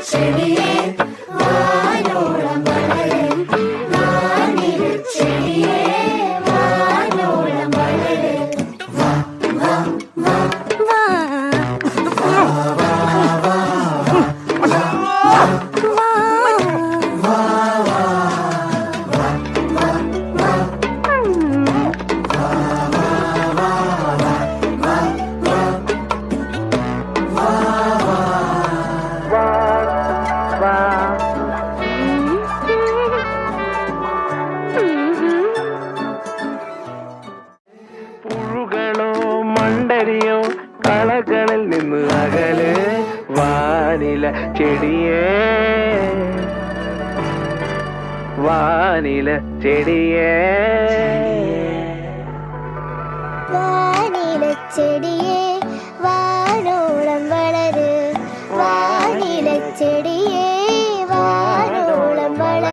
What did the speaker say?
ചെടിയേ വാനോളം വളരെ വാനില ചെടിയേ വാനോളം വളരെ വാ വാ വാ വാ പുഴുകളോ മണ്ടരിയോ കളകളിൽ നിന്ന് അകലെ വാനില ചെടിയേ വാനില ചെടിയേ വാനില ചെടിയേ